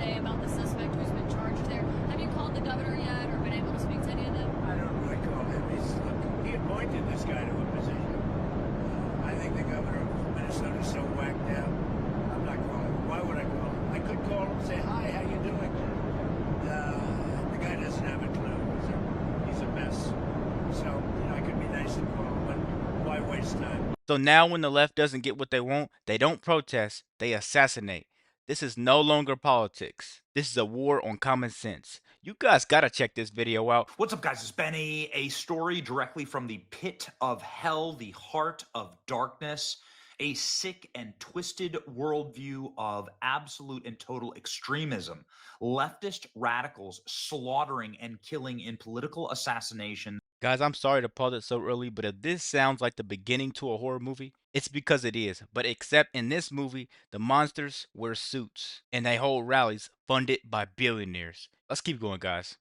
today about the suspect who's been charged there. Have you called the governor yet or been able to speak to any of them? I don't really call him. Look, he appointed this guy to a position. I think the governor of Minnesota is so whacked out. I'm not calling him. Why would I call him? I could call him and say, hi, how you doing? The guy doesn't have a clue. He's a mess. So, I could be nice and call him, but why waste time? So now when the left doesn't get what they want, they don't protest, they assassinate. This is no longer politics. This is a war on common sense. You guys gotta check this video out. What's up, guys? It's Benny. A story directly from the pit of hell, the heart of darkness, a sick and twisted worldview of absolute and total extremism. Leftist radicals slaughtering and killing in political assassination. Guys, I'm sorry to pause it so early, but if this sounds like the beginning to a horror movie, it's because it is. But except in this movie, the monsters wear suits and they hold rallies funded by billionaires. Let's keep going, guys.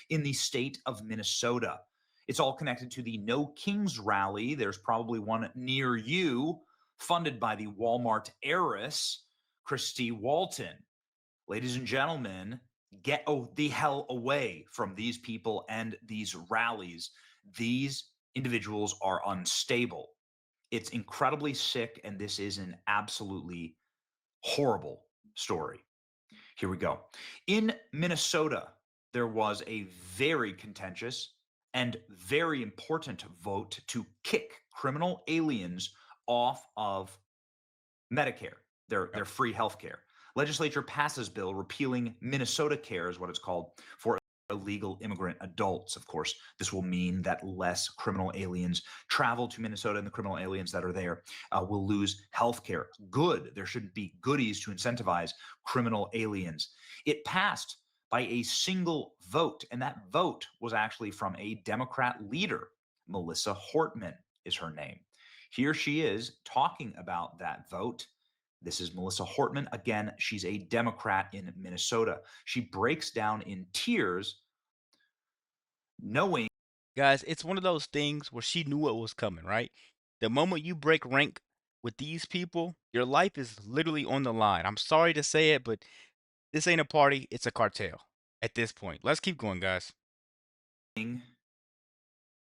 In the state of Minnesota. It's all connected to the No Kings rally. There's probably one near you, funded by the Walmart heiress, Christy Walton. Ladies and gentlemen, get the hell away from these people and these rallies. These individuals are unstable. It's incredibly sick, and this is an absolutely horrible story. Here we go. In Minnesota, there was a very contentious and very important vote to kick criminal aliens off of Medicare, their free health care. Legislature passes bill repealing Minnesota Care, is what it's called, for illegal immigrant adults. Of course, this will mean that less criminal aliens travel to Minnesota, and the criminal aliens that are there will lose health care. Good. There shouldn't be goodies to incentivize criminal aliens. It passed by a single vote, and that vote was actually from a Democrat leader. Melissa Hortman is her name. Here she is talking about that vote. This is Melissa Hortman. Again, she's a Democrat in Minnesota. She breaks down in tears, knowing. Guys, it's one of those things where she knew what was coming, right? The moment you break rank with these people, your life is literally on the line. I'm sorry to say it, but this ain't a party, it's a cartel at this point. Let's keep going, guys.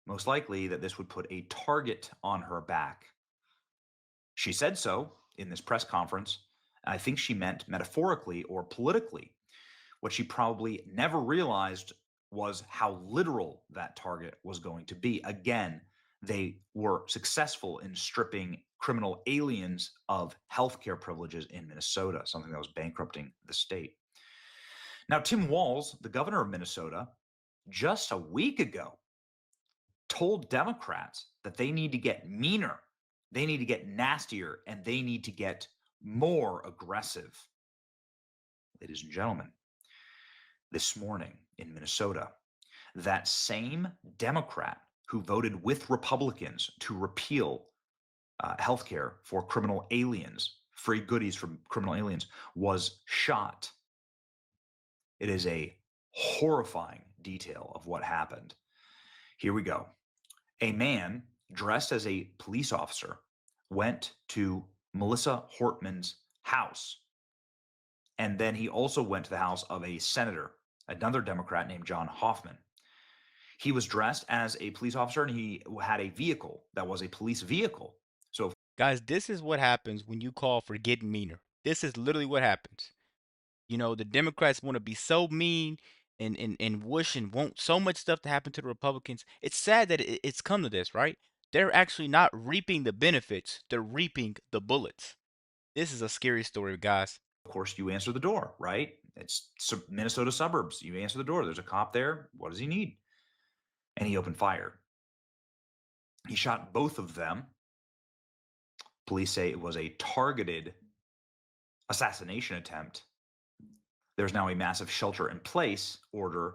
Most likely that this would put a target on her back. She said so in this press conference. I think she meant metaphorically or politically. What she probably never realized was how literal that target was going to be. Again, they were successful in stripping criminal aliens of healthcare privileges in Minnesota, something that was bankrupting the state. Now, Tim Walz, the governor of Minnesota, just a week ago told Democrats that they need to get meaner, they need to get nastier, and they need to get more aggressive. Ladies and gentlemen, this morning in Minnesota, that same Democrat who voted with Republicans to repeal health care for criminal aliens, free goodies from criminal aliens, was shot. It is a horrifying detail of what happened. Here we go. A man dressed as a police officer went to Melissa Hortman's house. And then he also went to the house of a senator, another Democrat named John Hoffman. He was dressed as a police officer, and he had a vehicle that was a police vehicle. So, Guys, this is what happens when you call for getting meaner. This is literally what happens. You know, the Democrats want to be so mean and wish and want so much stuff to happen to the Republicans. It's sad that it's come to this, right? They're actually not reaping the benefits, they're reaping the bullets. This is a scary story, guys. of course, you answer the door, right? It's Minnesota suburbs. You answer the door. There's a cop there. What does he need? And he opened fire. He shot both of them. Police say it was a targeted assassination attempt. There's now a massive shelter-in-place order,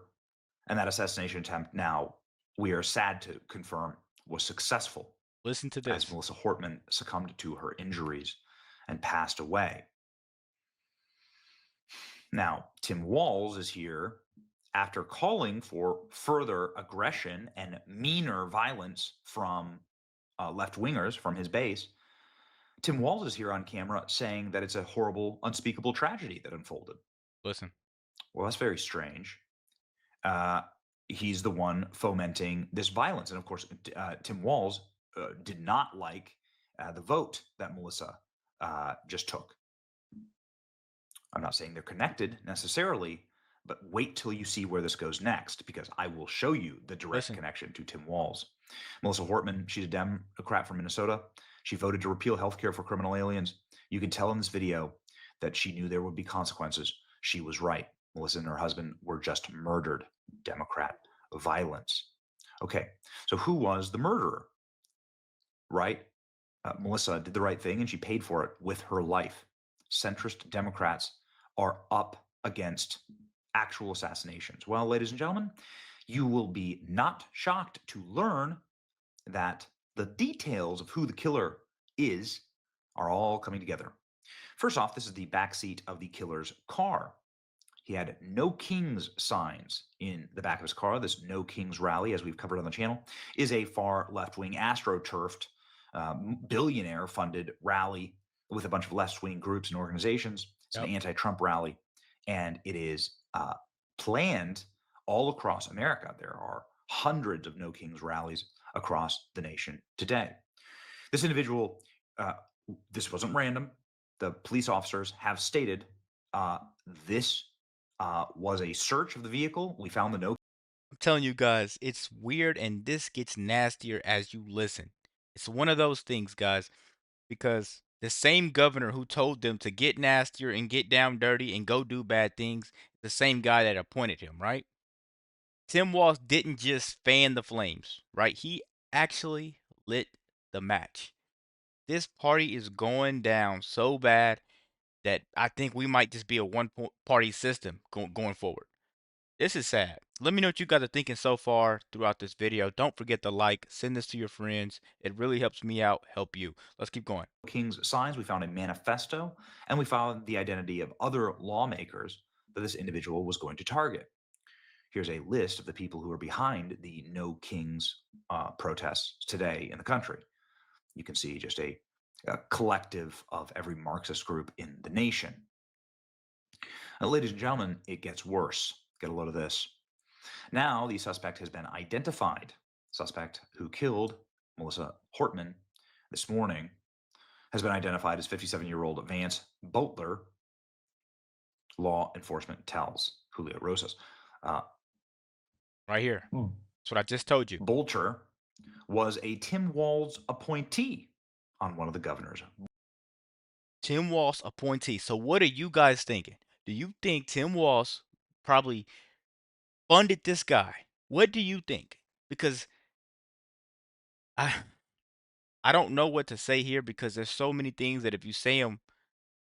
and that assassination attempt now, we are sad to confirm, was successful. Listen to As this. Melissa Hortman succumbed to her injuries and passed away. Now, Tim Walz is here after calling for further aggression and meaner violence from left-wingers from his base. Tim Walz is here on camera saying that it's a horrible, unspeakable tragedy that unfolded. Listen. Well, that's very strange. Uh, he's the one fomenting this violence. And of course, Tim Walz did not like the vote that Melissa just took. I'm not saying they're connected necessarily, but wait till you see where this goes next, because I will show you the direct Listen, connection to Tim Walz. Melissa Hortman, she's a Democrat from Minnesota. She voted to repeal health care for criminal aliens. You can tell in this video that she knew there would be consequences. She was right. Melissa and her husband were just murdered. Democrat violence. Okay, so who was the murderer? Right? Melissa did the right thing and she paid for it with her life. Centrist Democrats are up against actual assassinations. Well, ladies and gentlemen, you will be not shocked to learn that the details of who the killer is are all coming together. First off, this is the backseat of the killer's car. He had No Kings signs in the back of his car. This No Kings rally, as we've covered on the channel, is a far left-wing astroturfed billionaire-funded rally with a bunch of left-wing groups and organizations. It's an anti-Trump rally, and it is planned all across America. There are hundreds of No Kings rallies across the nation today. This individual, this wasn't random. The police officers have stated this was a search of the vehicle. We found the no. I'm telling you guys, it's weird and this gets nastier as you listen. It's one of those things, guys, because the same governor who told them to get nastier and get down dirty and go do bad things, the same guy that appointed him, right? Tim Walz didn't just fan the flames, right? He actually lit the match. This party is going down so bad that I think we might just be a one-party system going forward. This is sad. Let me know what you guys are thinking so far throughout this video. Don't forget to like, send this to your friends. It really helps me out, help you. Let's keep going. King's signs. We found a manifesto, and we found the identity of other lawmakers that this individual was going to target. Here's a list of the people who are behind the No Kings protests today in the country. You can see just a collective of every Marxist group in the nation. Now, ladies and gentlemen, it gets worse. Get a load of this. Now the suspect has been identified. Suspect who killed Melissa Hortman this morning has been identified as 57-year-old Vance Boatler. Law enforcement tells Julio Rosas. Right here. That's what I just told you. Bolcher was a Tim Walz appointee on one of the governors. Tim Walz appointee. So what are you guys thinking? Do you think Tim Walz probably funded this guy? What do you think? Because I don't know what to say here, because there's so many things that if you say them,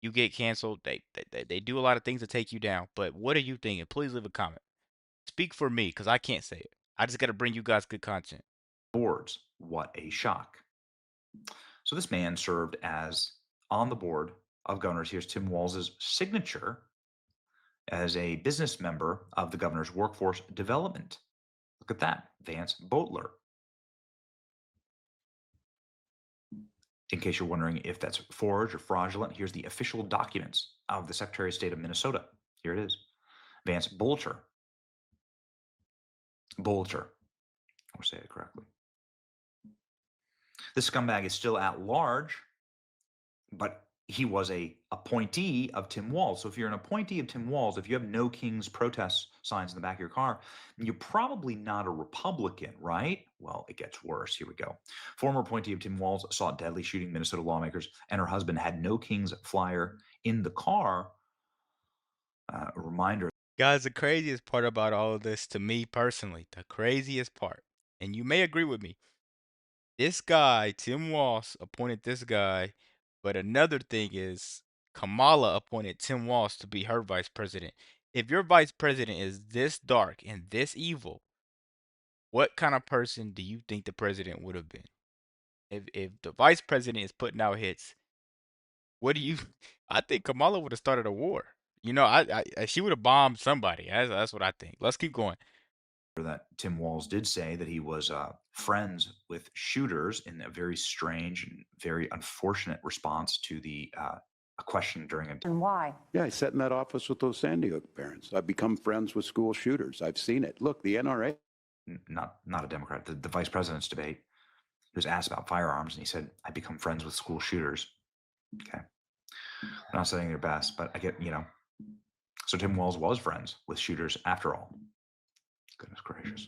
you get canceled. They do a lot of things to take you down. But what are you thinking? Please leave a comment. Speak for me, because I can't say it. I just got to bring you guys good content. Boards. What a shock. So this man served as on the board of governors. Here's Tim Walz's signature as a business member of the governor's workforce development. Look at that, Vance Boatler. In case you're wondering if that's forged or fraudulent, here's the official documents of the Secretary of State of Minnesota. Here it is. Vance Bolcher. Bolcher. I'll say it correctly. This scumbag is still at large, but he was a appointee of Tim Walz. So if you're an appointee of Tim Walz, if you have No Kings protest signs in the back of your car, you're probably not a Republican, right? Well, it gets worse. Here we go. Former appointee of Tim Walz sought deadly shooting Minnesota lawmakers, and her husband had No Kings flyer in the car. A reminder. Guys, the craziest part about all of this, to me personally, the craziest part, and you may agree with me, this guy, Tim Walz, appointed this guy, but another thing is Kamala appointed Tim Walz to be her vice president. If your vice president is this dark and this evil, what kind of person do you think the president would have been? If the vice president is putting out hits, what do you? I think Kamala would have started a war. You know, she would have bombed somebody. That's what I think. Let's keep going. That Tim Walz did say that he was friends with shooters in a very strange and very unfortunate response to the a question during a. And why? Yeah, I sat in that office with those Sandy Hook parents. I've become friends with school shooters. I've seen it. Look, the NRA. Not a Democrat, the vice president's debate. He was asked about firearms, and he said, "I become friends with school shooters." Okay, I'm not saying their best, but I get, So Tim Walz was friends with shooters after all. Goodness gracious.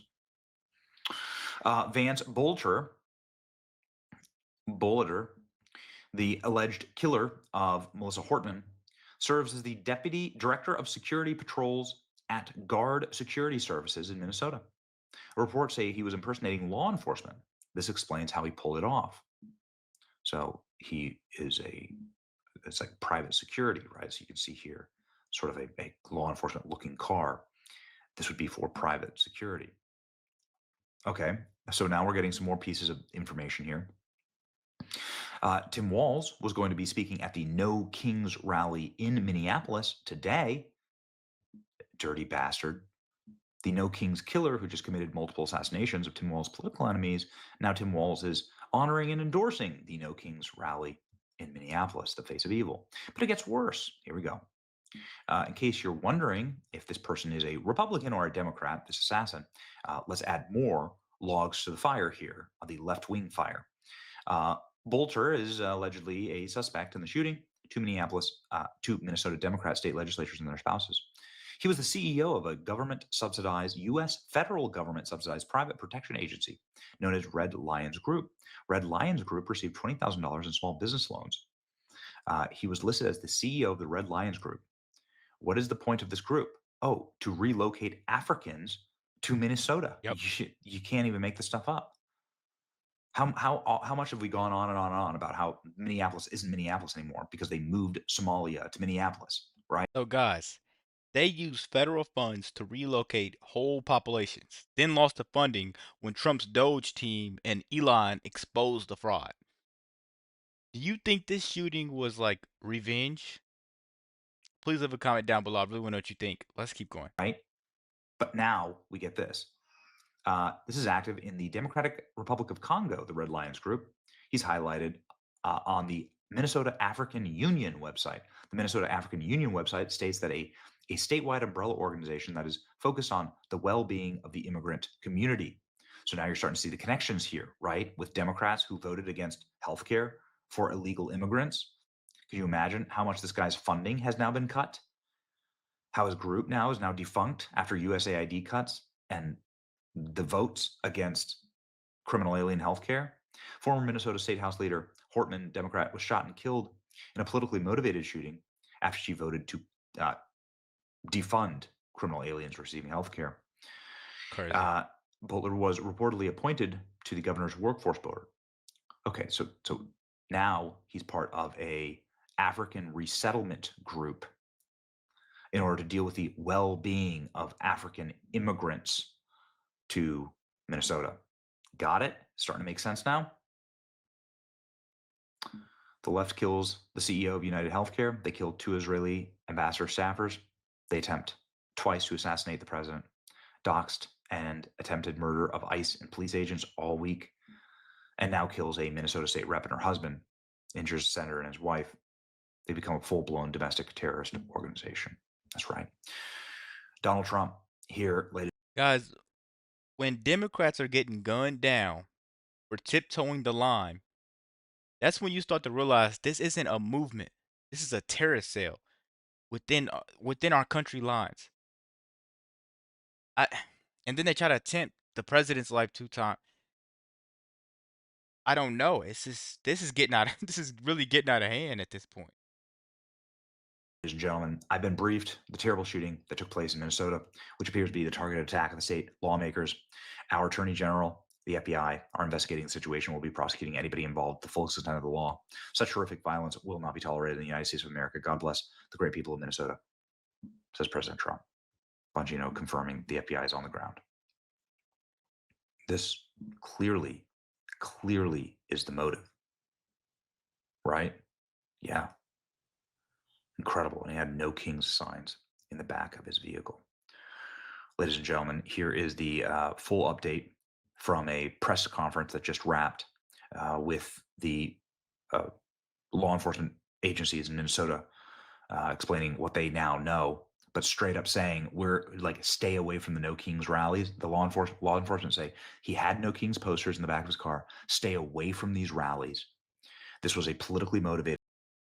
Vance Bolter, the alleged killer of Melissa Hortman, serves as the Deputy Director of Security Patrols at Guard Security Services in Minnesota. Reports say he was impersonating law enforcement. This explains how he pulled it off. So he is it's like private security, right? So you can see here, sort of a law enforcement looking car. This would be for private security. Okay, so now we're getting some more pieces of information here. Tim Walz was going to be speaking at the No Kings rally in Minneapolis today. Dirty bastard. The No Kings killer who just committed multiple assassinations of Tim Walz's political enemies. Now Tim Walz is honoring and endorsing the No Kings rally in Minneapolis, the face of evil. But it gets worse. Here we go. In case you're wondering if this person is a Republican or a Democrat, this assassin, let's add more logs to the fire here, the left-wing fire. Bolter is allegedly a suspect in the shooting. Two Minnesota Democrat state legislators and their spouses. He was the CEO of a government-subsidized, U.S. federal government-subsidized private protection agency known as Red Lions Group. Red Lions Group received $20,000 in small business loans. He was listed as the CEO of the Red Lions Group. What is the point of this group? Oh, to relocate Africans to Minnesota. Yep. You can't even make this stuff up. How much have we gone on and on and on about how Minneapolis isn't Minneapolis anymore because they moved Somalia to Minneapolis, right? So guys, they used federal funds to relocate whole populations, then lost the funding when Trump's Doge team and Elon exposed the fraud. Do you think this shooting was like revenge? Please leave a comment down below. I really want to know what you think. Let's keep going. Right? But now we get this. This is active in the Democratic Republic of Congo, the Red Lions Group. He's highlighted on the Minnesota African Union website. The Minnesota African Union website states that a statewide umbrella organization that is focused on the well-being of the immigrant community. So now you're starting to see the connections here, right? With Democrats who voted against healthcare for illegal immigrants. Can you imagine how much this guy's funding has now been cut? How his group now is now defunct after USAID cuts and the votes against criminal alien healthcare? Former Minnesota State House leader Hortman, Democrat, was shot and killed in a politically motivated shooting after she voted to defund criminal aliens receiving healthcare. Crazy. Butler was reportedly appointed to the governor's workforce board. Okay, so now he's part of a African resettlement group in order to deal with the well-being of African immigrants to Minnesota. Got it? Starting to make sense now? The left kills the CEO of United Healthcare. They killed 2 Israeli ambassador staffers. They attempt twice to assassinate the president, doxed and attempted murder of ICE and police agents all week, and now kills a Minnesota state rep and her husband, injures a senator and his wife. They become a full-blown domestic terrorist organization. That's right. Donald Trump here, ladies. Guys, when Democrats are getting gunned down for tiptoeing the line, that's when you start to realize this isn't a movement. This is a terrorist cell within our country lines. And then they try to attempt the president's life 2 times. I don't know. This is getting out. This is really getting out of hand at this point. Ladies and gentlemen, I've been briefed the terrible shooting that took place in Minnesota, which appears to be the targeted attack of the state lawmakers. Our Attorney General, the FBI, are investigating the situation. We'll be prosecuting anybody involved to the full extent of the law. Such horrific violence will not be tolerated in the United States of America. God bless the great people of Minnesota, says President Trump. Bongino confirming the FBI is on the ground. This clearly is the motive, right? Yeah. Incredible. And he had No Kings signs in the back of his vehicle. Ladies and gentlemen, here is the full update from a press conference that just wrapped with the law enforcement agencies in Minnesota explaining what they now know, but straight up saying we're like stay away from the No Kings rallies. The law enforcement say he had No Kings posters in the back of his car. Stay away from these rallies. This was a politically motivated.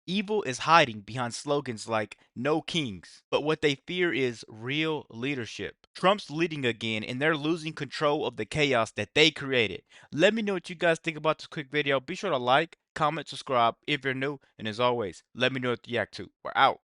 Evil is hiding behind slogans like "No Kings," but what they fear is real leadership. Trump's leading again, and they're losing control of the chaos that they created. Let me know what you guys think about this quick video. Be sure to like, comment, subscribe if you're new, and as always, let me know what you react to. We're out.